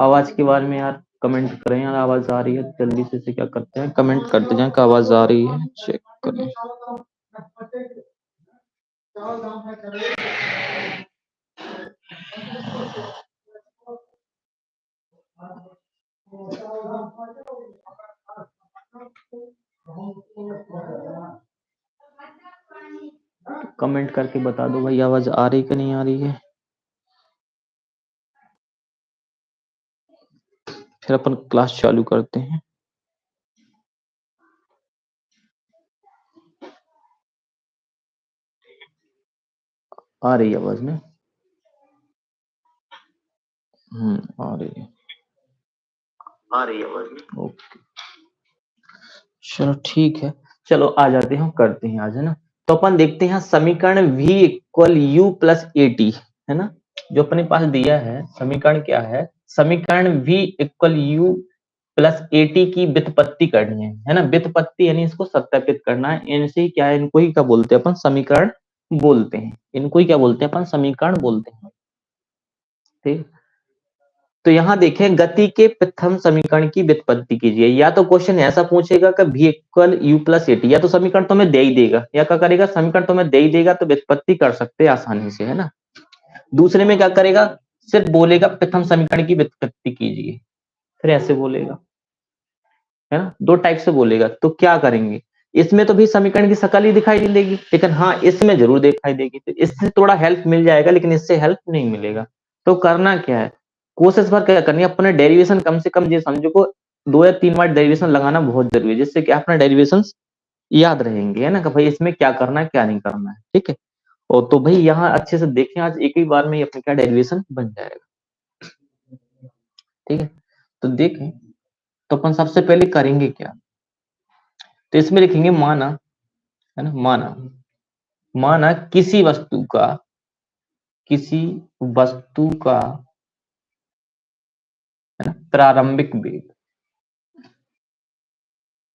आवाज के बारे में यार कमेंट करें यार, आवाज आ रही है जल्दी से इसे क्या करते हैं, कमेंट करते जाएं कि आवाज आ रही है, चेक करें। कमेंट करके बता दो भाई आवाज आ रही कि नहीं आ रही है। फिर अपन क्लास चालू करते हैं। आ रही है आवाज में? आ रही है, आ रही है आवाज में, ओके चलो ठीक है। चलो आ जाते हैं, करते हैं आज, है ना। तो अपन देखते हैं समीकरण v equal you plus A T, है ना। जो अपने पास दिया है समीकरण क्या है, समीकरण v equal you plus A T की व्युत्पत्ति करनी है ना। व्युत्पत्ति यानी इसको सत्यापित करना है। इनसे क्या है, इनको ही क्या बोलते हैं अपन, समीकरण बोलते हैं। इनको ही क्या बोलते हैं अपन, समीकरण बोलते हैं, ठीक। तो यहाँ देखें, गति के प्रथम समीकरण की व्युत्पत्ति कीजिए। या तो क्वेश्चन ऐसा पूछेगा कि v equal you plus A T, या तो समीकरण तो हमें दे ही देगा, या क्या करेगा, समीकरण तो हमें दे ही देगा तो व्युत्पत्ति कर सकते हैं आसानी से, है ना। दूसरे में क्या करेगा, सिर्फ बोलेगा प्रथम समीकरण की व्युत्पत्ति कीजिए, फिर ऐसे बोलेगा, है ना। दो टाइप से बोलेगा। तो क्या करेंगे, इसमें तो भी समीकरण की शकल ही दिखाई नहीं देगी, लेकिन हाँ इसमें जरूर दिखाई देगी। तो इससे थोड़ा हेल्प मिल जाएगा, लेकिन इससे हेल्प नहीं मिलेगा। तो करना क्या है, कोशिश बार क्या करनी है, अपने डेरिवेशन कम से कम ये समझो को 2 या 3 बार डेरिवेशन लगाना बहुत जरूरी है, जिससे कि अपना डेरिवेशन याद रहेंगे, है ना, कि भाई इसमें क्या करना है क्या नहीं करना है, ठीक है। और तो भाई यहाँ अच्छे से देखें, आज एक ही बार में अपने क्या डेरिवेशन बन जाएगा, ठीक है। तो देखें, तो अपन सबसे पहले करेंगे क्या, तो इसमें लिखेंगे माना, है ना, माना, माना किसी वस्तु का, किसी वस्तु का, है ना, प्रारंभिक वेग।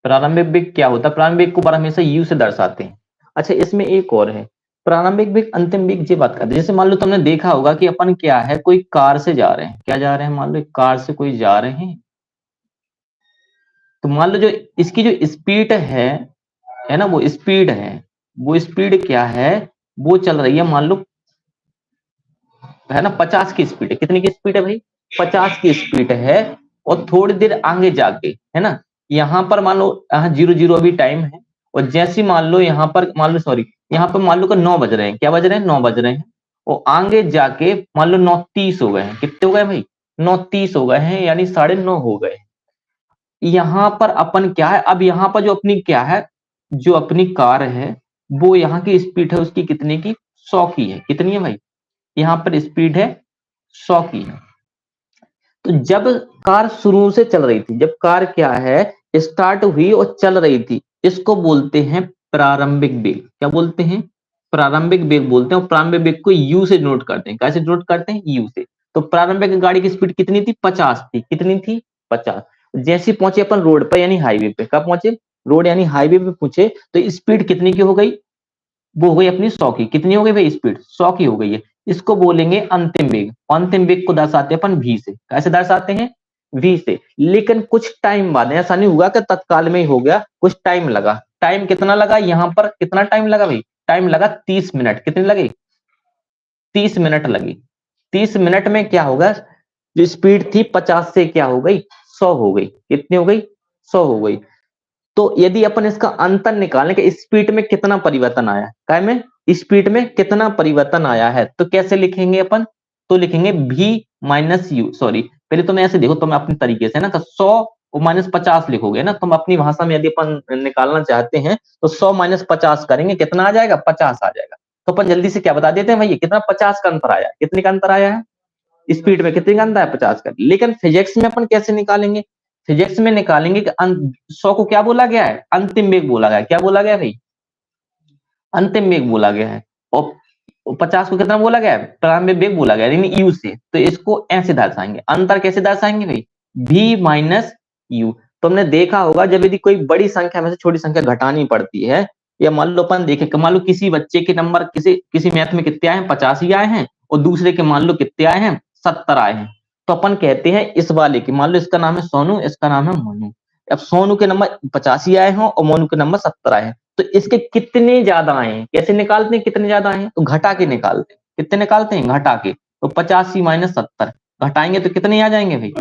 प्रारंभिक वेग क्या होता है, प्रारंभिक वेग को बार हमेशा u से दर्शाते हैं। अच्छा इसमें एक और है, प्रारंभिक वेग अंतिम वेग ये बात करते हैं। जैसे मान लो तुमने देखा होगा कि अपन क्या है, कोई कार से जा रहे हैं, क्या जा रहे हैं, मान लो कार से कोई जा रहे हैं। तो मान लो जो इसकी जो स्पीड है ना, वो स्पीड है, वो स्पीड क्या है, वो चल रही है मान लो, है ना, 50 की स्पीड है। कितनी की स्पीड है भाई, 50 की स्पीड है। और थोड़ी देर आगे जाके, है ना, यहाँ पर मान लो यहाँ 0 अभी टाइम है, और जैसे मान लो यहाँ पर मान लो, सॉरी, यहाँ पर मान लो कि 9 बज रहे हैं, क्या बज रहे हैं, 9 बज रहे हैं। और आगे जाके मान लो 9:30 हो गए हैं। कितने हो गए भाई, 9:30 हो गए हैं, यानी 9:30 हो गए। यहाँ पर अपन क्या है, अब यहाँ पर जो अपनी क्या है, जो अपनी कार है, वो यहाँ की स्पीड है उसकी कितने की, 100 की है। कितनी है भाई, यहाँ पर स्पीड है 100 की है। तो जब कार शुरू से चल रही थी, जब कार क्या है स्टार्ट हुई और चल रही थी, इसको बोलते हैं प्रारंभिक वेग। क्या बोलते हैं, प्रारंभिक वेग बोलते हैं। और प्रारंभिक वेग को यू से नोट करते हैं। कैसे नोट करते हैं, यू से। तो प्रारंभिक गाड़ी की स्पीड कितनी थी, 50 थी। कितनी थी, 50। जैसे पहुंचे अपन रोड पर यानी हाईवे पे, कब पहुंचे, रोड यानी हाईवे पे पहुंचे, तो स्पीड कितनी की हो गई, वो हो गई अपनी 100 की। कितनी हो गई भाई स्पीड, 100 की हो गई है। इसको बोलेंगे अंतिम वेग। अंतिम वेग को दर्शाते हैं अपन v से। कैसे दर्शाते हैं, v से। लेकिन कुछ टाइम बाद, ऐसा नहीं हुआ कि तत्काल में ही हो गया, कुछ टाइम लगा। टाइम कितना लगा, यहाँ पर कितना टाइम लगा भाई, टाइम लगा 30 मिनट। कितनी लगी, 30 मिनट लगी। 30 मिनट में क्या होगा, जो स्पीड थी 50 से क्या हो गई, 100 हो गई। कितनी हो गई, 100 हो गई। तो यदि अपन इसका अंतर निकालें कि स्पीड में कितना परिवर्तन आया, काय में, स्पीड में कितना परिवर्तन आया है, तो कैसे लिखेंगे अपन, तो लिखेंगे v माइनस यू, सॉरी पहले तुम ऐसे देखो, तुम अपने तरीके से ना 100 और -50 लिखोगे ना, तुम अपनी भाषा में यदि अपन निकालना चाहते हैं तो 100 - 50 करेंगे, कितना आ जाएगा, 50 आ जाएगा। तो अपन जल्दी से क्या बता देते हैं भाई, कितना, 50 का अंतर आया। कितने का अंतर आया है, स्पीड में कितने का अंतर है, 50 का। लेकिन फिजिक्स में अपन कैसे निकालेंगे, फिजिक्स में निकालेंगे कि 100 को क्या बोला गया है, अंतिम वेग बोला गया है। क्या बोला गया है भाई, अंतिम वेग बोला गया है। और 50 को कितना बोला गया है, प्रारंभिक वेग बोला गया है, यानी यू से। तो इसको ऐसे दर्शाएंगे, अंतर कैसे दर्शाएंगे भाई, v माइनस यू। तो हमने देखा होगा जब यदि कोई बड़ी संख्या में से छोटी संख्या घटानी पड़ती है, या मान लो अपन देखें कि मान लो किसी बच्चे के नंबर किसी किसी मैथ में कितने आए हैं, 85 आए हैं, और दूसरे के मान लो कितने आए हैं, 70 आए हैं। तो तो अपन कहते हैं इस वाले की, मान लो इसका नाम है सोनू, इसका नाम है मोनू। अब सोनू के नंबर 85 आए हों और मोनू के नंबर 70 आए हैं, तो इसके कितने ज्यादा आए हैं, कैसे निकालते हैं कितने ज्यादा आए हैं, तो घटा के निकालते हैं। कितने निकालते हैं, घटा के। तो 85 माइनस 70 घटाएंगे तो कितने आ जाएंगे भाई,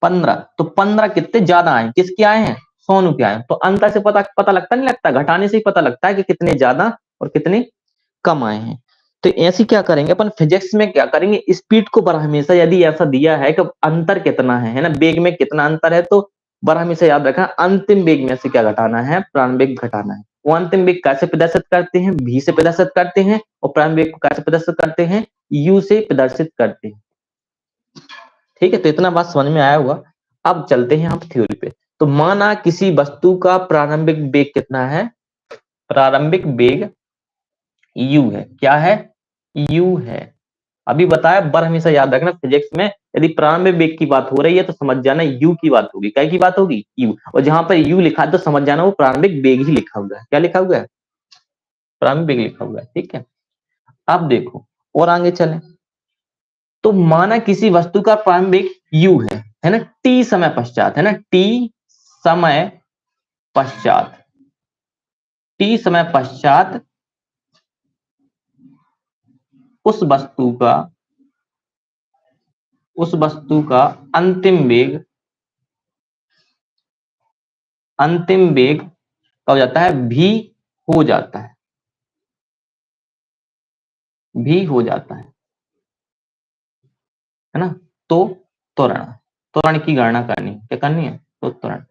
15। तो 15 कितने ज्यादा आए, किसके आए हैं, सोनू के आए हैं। तो अंतर से पता लगता नहीं लगता, घटाने से ही पता लगता है कि कितने ज्यादा और कितने कम आए हैं। तो ऐसे क्या करेंगे अपन फिजिक्स में, क्या करेंगे, स्पीड को बार हमेशा यदि ऐसा दिया है कि अंतर कितना है ना, वेग में कितना अंतर है, तो बार हमेशा याद रखना अंतिम वेग में से क्या घटाना है, प्रारंभिक वेग घटाना है। वो अंतिम वेग कैसे प्रदर्शित करते हैं, v से प्रदर्शित करते हैं, और प्रारंभिक वेग को कैसे प्रदर्शित करते हैं, u से प्रदर्शित करते हैं। ठीक है, तो इतना बात समझ में आया होगा। अब चलते हैं हम थ्योरी पे। तो माना किसी वस्तु का प्रारंभिक वेग कितना है, प्रारंभिक वेग u है, क्या है, u है। अभी बताया, बर हमेशा याद रखना फिजिक्स में यदि प्रारंभिक वेग की बात हो रही है तो समझ जाना u की बात होगी, क्या की बात होगी, u। और जहां पर u लिखा है तो समझ जाना वो प्रारंभिक वेग ही लिखा हुआ है, क्या लिखा हुआ है, प्रारंभिक वेग लिखा हुआ है। ठीक है, अब देखो और आगे चलें। तो माना किसी वस्तु का प्रारंभिक वेग u है ना, t समय पश्चात, है ना, t समय पश्चात, t समय पश्चात उस वस्तु का अंतिम वेग क्या हो जाता है, v हो जाता है, v हो जाता है ना। तो त्वरण, त्वरण की गणना करनी, क्या करनी है, तो त्वरण।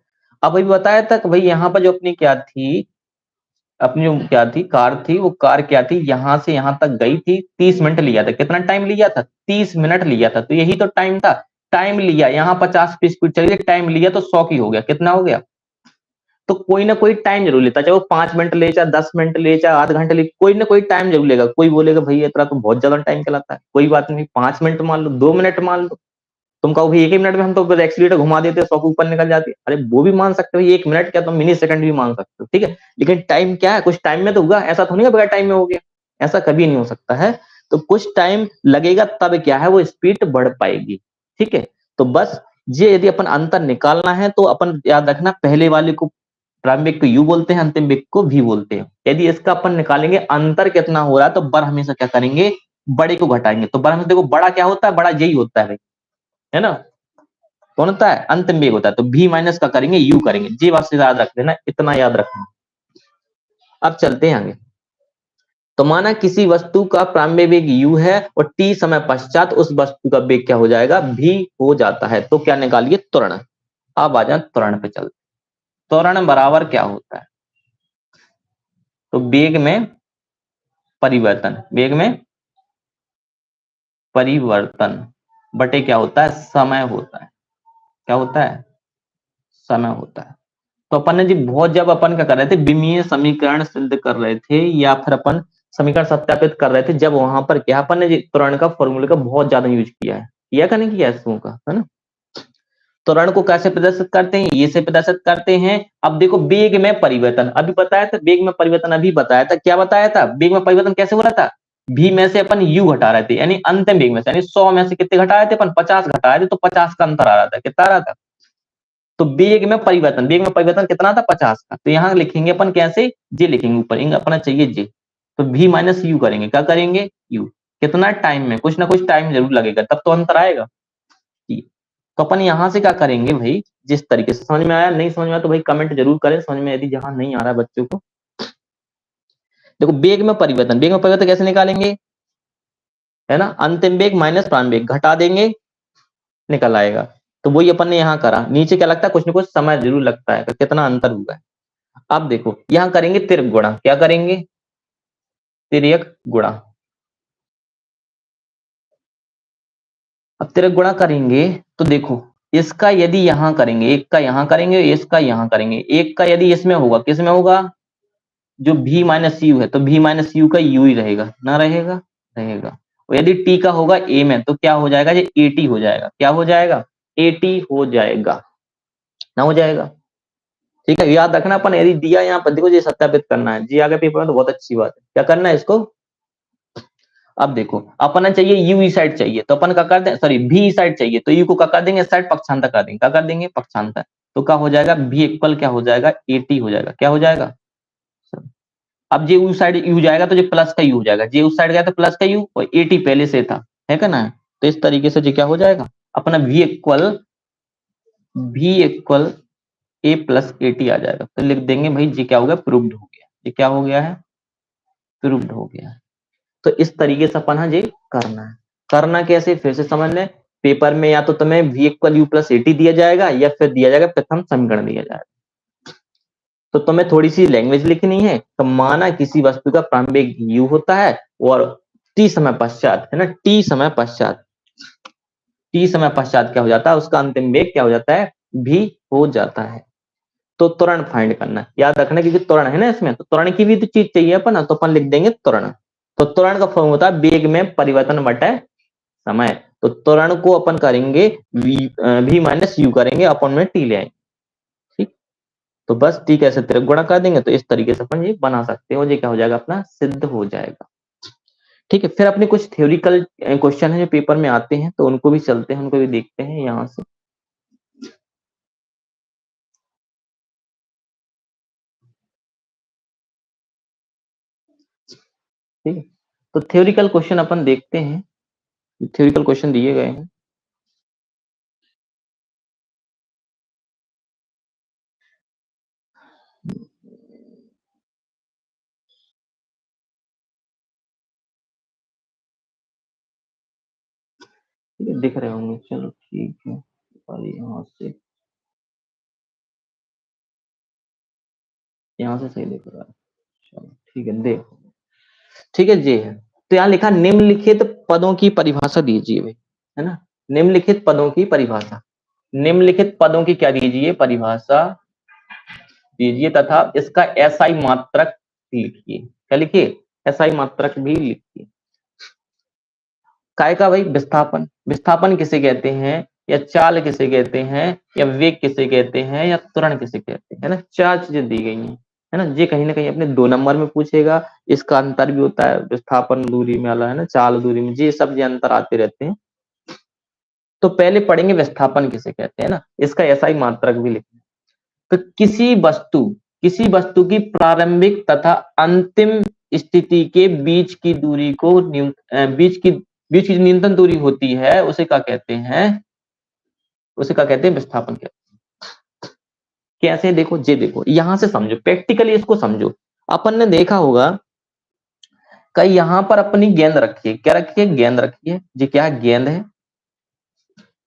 अब अभी बताया था कि भाई यहाँ पर जो अपनी क्या थी, अपनी जो क्या थी, कार थी, वो कार क्या थी, यहां से यहां तक गई थी, 30 मिनट लिया था। कितना टाइम लिया था, 30 मिनट लिया था। तो यही तो टाइम था, टाइम लिया, यहाँ 50 की स्पीड चली, टाइम लिया तो 100 की हो गया, कितना हो गया। तो कोई ना कोई टाइम जरूर लेता, चाहे वो 5 मिनट ले, चाहे 10 मिनट ले, चाहे आध घंटे ले, कोई ना कोई टाइम जरूर लेगा। कोई बोलेगा भाई इतना तो बहुत ज्यादा टाइम चलाता है, कोई बात नहीं, 5 मिनट मान लो, 2 मिनट मान लो। तुम कहो भाई 1 ही मिनट में हम तो एक्सीलेटर घुमा देते, 100 के ऊपर निकल जाती, अरे वो भी मान सकते हो, 1 मिनट क्या, तुम मिनी सेकंड भी मान सकते हो। ठीक है, लेकिन टाइम क्या है, कुछ टाइम में तो होगा, ऐसा तो नहीं है बगैर टाइम में हो गया, ऐसा कभी नहीं हो सकता है। तो कुछ टाइम लगेगा तब क्या है, वो स्पीड बढ़ पाएगी। ठीक है, तो बस ये यदि अपन अंतर निकालना है तो अपन याद रखना, पहले वाले को प्रारंभिक को u बोलते हैं, अंतिम वेग को v बोलते हैं। यदि इसका अपन निकालेंगे अंतर कितना हो रहा है, तो बर हमेशा क्या करेंगे, बड़े को घटाएंगे। तो बर हमेशा देखो, बड़ा क्या होता है, बड़ा यही होता है भाई, है ना, कौन होता है, अंतिम वेग होता है। तो v माइनस का करेंगे, u करेंगे, ये बात से याद रख लेना, इतना याद रखना। अब चलते हैं आगे। तो माना किसी वस्तु का प्रारंभिक वेग u है और t समय पश्चात उस वस्तु का वेग क्या हो जाएगा, v हो जाता है। तो क्या निकालिए, त्वरण। अब आ जाए त्वरण पे चलते। त्वरण बराबर क्या होता है, तो वेग में परिवर्तन, वेग में परिवर्तन बटे क्या होता है, समय होता है। क्या होता है, समय होता है। तो अपन ने जी बहुत, जब अपन क्या कर रहे थे, विमीय समीकरण सिद्ध कर रहे थे या फिर अपन समीकरण सत्यापित कर रहे थे, जब वहां पर क्या अपन ने जी त्वरण का फॉर्मूले का बहुत ज्यादा यूज किया का नहीं किया इसको का, है ना। त्वरण को कैसे प्रदर्शित करते हैं, ये से प्रदर्शित करते हैं। अब देखो वेग में परिवर्तन, अभी बताया था वेग में परिवर्तन, अभी बताया था, क्या बताया था, वेग में परिवर्तन कैसे हो रहा था, v में से अपन u घटा रहे थे, यानी अंतिम वेग में से, यानी 100 में से कितने घटा रहे थे अपन, 50 घटा रहे थे, तो 50 का अंतर आ रहा था, कितना आ रहा था। तो वेग में परिवर्तन, वेग में परिवर्तन कितना था, 50 का। तो यहाँ लिखेंगे अपन कैसे, जे लिखेंगे ऊपर, अपना चाहिए जे। तो v माइनस यू करेंगे, क्या करेंगे, u। कितना टाइम में, कुछ ना कुछ टाइम जरूर लगेगा, तब तो अंतर आएगा। तो अपन यहां से क्या करेंगे भाई, जिस तरीके से समझ में आया, नहीं समझ में आया तो भाई कमेंट जरूर करें समझ में, यदि जहां नहीं आ रहा है बच्चों को। देखो वेग में परिवर्तन, वेग में परिवर्तन कैसे निकालेंगे, है ना, अंतिम वेग माइनस प्रारंभिक वेग घटा देंगे, निकल आएगा। तो वही अपन ने यहाँ करा, नीचे क्या लगता है, कुछ ना कुछ समय जरूर लगता है, कितना अंतर हुआ है। अब देखो यहाँ करेंगे तिर्यक गुणा, क्या करेंगे, तिर्यक गुणा। अब तिर्यक गुणा करेंगे तो देखो, इसका यदि यहां करेंगे, एक का यहां करेंगे, इसका यहां करेंगे, एक का यदि इसमें होगा, किस में होगा, जो v माइनस यू है, तो v माइनस यू का u ही रहेगा ना, रहेगा, रहेगा। और यदि t का होगा a में, तो क्या हो जाएगा, ये at हो जाएगा, क्या हो जाएगा, at हो जाएगा, ना हो जाएगा। ठीक है, याद रखना, अपन यदि दिया यहाँ पर देखो, ये सत्यापित करना है, जी आगे पेपर में तो बहुत अच्छी बात है, क्या करना है इसको। अब देखो अपना चाहिए यू ई साइड चाहिए तो अपन क्या कर दें, सॉरी भी साइड चाहिए तो यू को क्या कर देंगे, साइड पक्षांतर कर देंगे, क्या कर देंगे, पक्षांतर। तो क्या हो जाएगा, भी इक्वल क्या हो जाएगा, 80 हो जाएगा। क्या हो जाएगा, अब जे उस साइड यू जाएगा तो जो प्लस का यू हो जाएगा, जे उस साइड गया तो प्लस का यू, और 80 पहले से था, है क्या ना। तो इस तरीके से जो क्या हो जाएगा अपना v इक्वल ए प्लस 80 आ जाएगा। तो लिख देंगे भाई जी क्या हो गया, प्रूव्ड हो गया। ये क्या हो गया है, प्रूव्ड हो गया। तो इस तरीके से अपन जी करना है। करना कैसे, फिर से समझ लें। पेपर में या तो तुम्हें v इक्वल यू प्लस 80 दिया जाएगा या फिर दिया जाएगा प्रथम समीकरण दिया जाएगा। तो तुम्हें थोड़ी सी लैंग्वेज लिखनी है। तो माना किसी वस्तु का प्रारंभिक u होता है और t समय पश्चात, है ना, t समय पश्चात क्या हो जाता है, उसका अंतिम वेग क्या हो जाता है, v हो जाता है। तो त्वरण फाइंड करना है। याद रखना क्योंकि त्वरण है ना इसमें, तो त्वरण की भी तो चीज चाहिए अपन, तो अपन लिख देंगे त्वरण। तो त्वरण का फॉर्म होता है वेग में परिवर्तन बटे समय। तो त्वरण को अपन करेंगे v माइनस यू करेंगे, अपन में t ले आएंगे। ठीक, तो बस t कैसे तिरक गुणा कर देंगे, तो इस तरीके से अपन ये बना सकते हो। ये क्या हो जाएगा अपना, सिद्ध हो जाएगा। ठीक है, फिर अपने कुछ थ्योरिकल क्वेश्चन है जो पेपर में आते हैं, तो उनको भी चलते हैं, उनको भी देखते हैं यहाँ से। ठीक है, तो थ्योरिकल क्वेश्चन अपन देखते हैं। थ्योरिकल क्वेश्चन दिए गए हैं। ठीक है, दिख रहे होंगे, चलो ठीक है। और यहाँ से सही दिख रहा है, चलो ठीक है, देखो। ठीक है जी, है तो यहाँ लिखा निम्नलिखित पदों की परिभाषा दीजिए भाई, है ना। निम्नलिखित पदों की परिभाषा, निम्नलिखित पदों की क्या दीजिए, परिभाषा दीजिए तथा इसका एसआई मात्रक लिखिए। क्या लिखिए, एसआई मात्रक भी लिखिए। काय का भाई, विस्थापन। विस्थापन किसे कहते हैं, या चाल किसे कहते हैं, या वेग किसे कहते हैं, या त्वरण किसे कहते हैं, है ना। चार चीजें दी गई हैं, है ना। ये कहीं ना कहीं अपने 2 नंबर में पूछेगा। इसका अंतर भी होता है, विस्थापन दूरी में अलग, है ना, चाल दूरी में, ये सब ये अंतर आते रहते हैं। तो पहले पढ़ेंगे विस्थापन किसे कहते हैं ना, इसका एसआई मात्रक भी लिखना। तो किसी वस्तु की प्रारंभिक तथा अंतिम स्थिति के बीच की दूरी को बीच की जो न्यूनतम दूरी होती है उसे क्या कहते हैं, विस्थापन कहते हैं। कैसे, देखो जे, देखो यहां से समझो, प्रैक्टिकली इसको समझो। अपन ने देखा होगा कहीं यहां पर अपनी गेंद रखी है, क्या रखी है, गेंद रखी है। जी क्या है, गेंद है,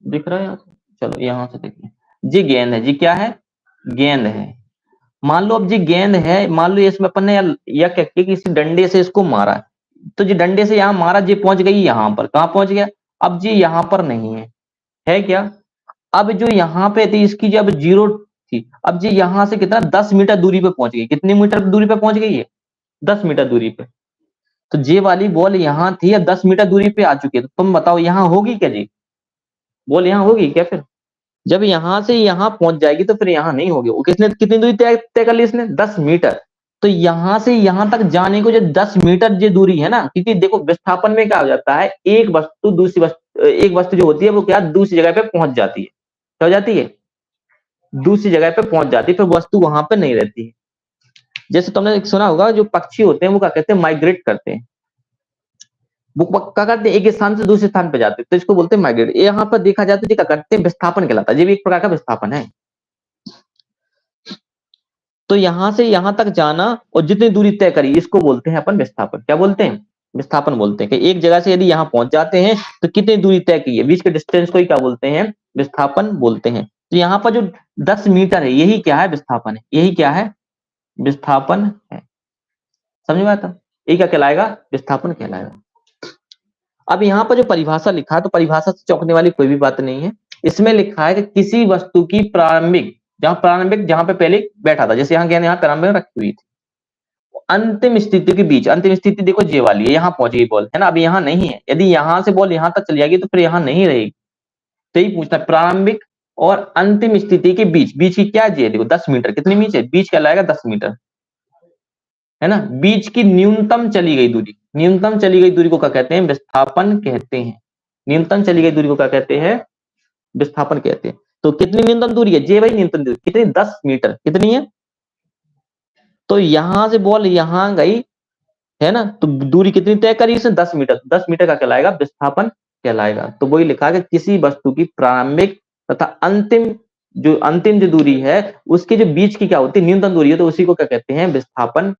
दिख रहा है यहाँ से, चलो यहाँ से देखिए, जी गेंद है, जी क्या है, गेंद है। मान लो अब जी गेंद है, मान लो इसमें अपन ने या क्या किया, किसी डंडे से इसको मारा, तो जी डंडे से यहाँ मारा, जी पहुंच गई यहाँ पर, कहाँ पहुंच गया। अब जी यहाँ पर नहीं है क्या। अब जो यहाँ पे थी इसकी जब जीरो थी, अब जी यहाँ से कितना 10 मीटर दूरी पे पहुंच गई, कितनी मीटर दूरी पे पहुंच गई है, 10 मीटर दूरी पे। तो जे वाली बॉल यहाँ थी, अब 10 मीटर दूरी पे आ चुकी है, तो तुम बताओ यहाँ होगी क्या जी, बॉल यहाँ होगी क्या फिर। जब यहां से यहां पहुंच जाएगी तो फिर यहां नहीं होगी। वो किसने कितनी दूरी तय तय कर ली, इसने 10 मीटर। तो यहां से यहां तक जाने को जो 10 मीटर जो दूरी है ना, क्योंकि देखो विस्थापन में क्या हो जाता है, एक वस्तु जो होती है वो क्या दूसरी जगह पे पहुंच जाती है, क्या हो जाती है, दूसरी जगह पे पहुंच जाती है, फिर वस्तु वहां पे नहीं रहती है। जैसे तुमने सुना होगा जो पक्षी होते हैं वो क्या कहते हैं, माइग्रेट करते हैं। वो क्या करते हैं, एक स्थान से दूसरे स्थान पे जाते हैं, तो इसको बोलते हैं माइग्रेट। यहाँ पर देखा जाता है क्या करते हैं, विस्थापन कहलाता है, ये भी एक प्रकार का विस्थापन है। तो यहां से यहां तक जाना और जितनी दूरी तय करी इसको बोलते हैं अपन विस्थापन। क्या बोलते हैं, विस्थापन बोलते हैं। कि एक जगह से यदि यहाँ पहुंच जाते हैं तो कितनी दूरी तय की है, बीच के डिस्टेंस को ही क्या बोलते हैं, विस्थापन बोलते हैं। तो यहाँ पर जो 10 मीटर है यही क्या है, विस्थापन है। यही क्या है, विस्थापन है। समझ में आता, यही क्या कहलाएगा, विस्थापन कहलाएगा। अब यहाँ पर जो परिभाषा लिखा है, तो परिभाषा से चौंकने वाली कोई भी बात नहीं है। इसमें लिखा है कि किसी वस्तु की प्रारंभिक जहां पे पहले बैठा था, जैसे यहाँ गेंद यहाँ प्रारंभिक रखी हुई थी, अंतिम स्थिति के बीच, अंतिम स्थिति देखो जे वाली है, यहाँ पहुंच गई बॉल, है ना। अब यहाँ नहीं है, यदि यहाँ से बॉल यहाँ तक चली जाएगी तो फिर यहाँ नहीं रहेगी। तो यही पूछता है, प्रारंभिक और अंतिम स्थिति के बीच, बीच की क्या जे, देखो 10 मीटर, कितनी बीच है, बीच क्या लाएगा 10 मीटर, है ना। बीच की न्यूनतम चली गई दूरी, न्यूनतम चली गई दूरी को क्या कहते हैं? विस्थापन कहते हैं। न्यूनतम चली गई दूरी को क्या कहते हैं? विस्थापन कहते हैं। तो कितनी न्यूनतम दूरी है? जे भाई न्यूनतम दूरी कितनी? 10 मीटर। कितनी है? तो यहां से बॉल यहां गई, है ना, तो दूरी कितनी तय करी इसने? 10 मीटर। 10 मीटर का कहलाएगा विस्थापन कहलाएगा। तो वही लिखा है कि किसी वस्तु की प्रारंभिक तथा अंतिम जो दूरी है उसके जो बीच की क्या होती है? न्यूनतम दूरी है, तो उसी को क्या कहते हैं? विस्थापन